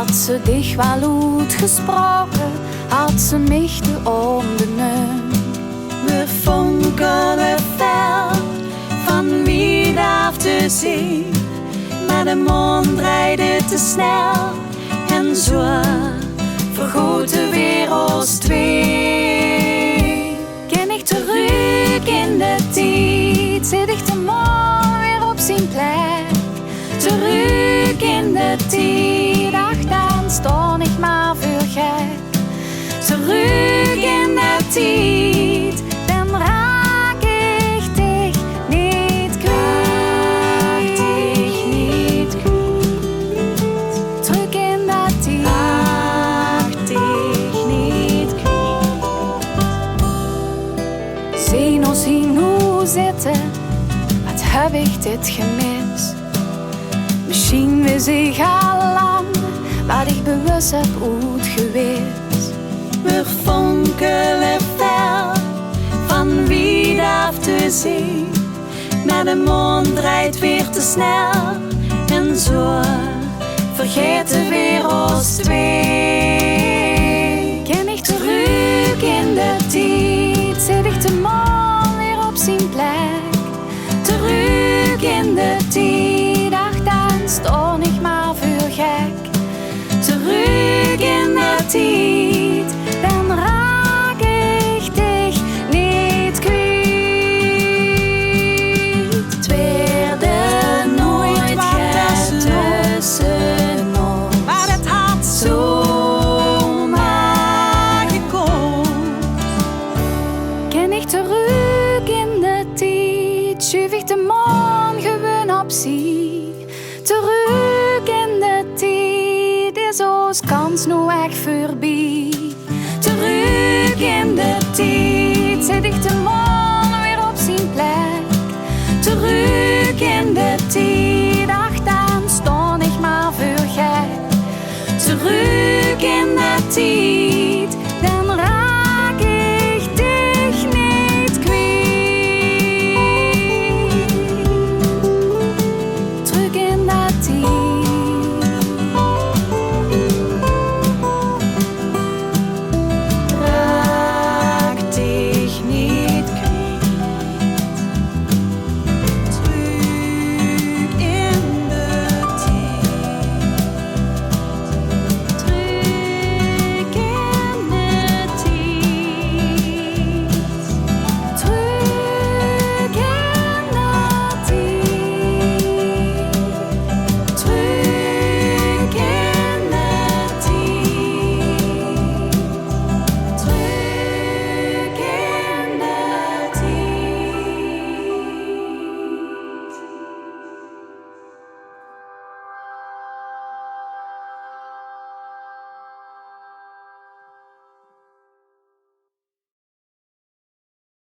Had ze dich wel uitgesproken, had ze mich de ondernemen. We fonkelen fel van wie darf te zien, maar de mond draaide te snel en zo vergoot de wereld twee. Ken ik terug in de tijd, zit ik de man weer op zijn plek. Terug in de tijd, ach dan stond ik maar veel gek. Terug in de tijd, dan raak ik dich niet kwijt. Terug in de tijd, Raak dich niet kwijt. zien ons hier nu zitten, wat heb ik dit gemist? Misschien wist ik al lang wat ik bewust heb uitgewist. We fonkelen fel van wie darf te zien, maar de mond draait weer te snel en zo vergeet de wereld twee. Ken ik terug in de tijd, zit ik de man weer op zijn plek. Terug in de tijd, ach dan stond ik maar veel gek. Terug in de tijd, dan raak ik dich niet kwijt. Het weerde nooit wat tussen ons, Maar het had zomaar gekomen. ken ik terug in de tijd, schuif ik de man gewoon opzij. Terug in de tijd, is ons kans nu echt voorbij. Terug in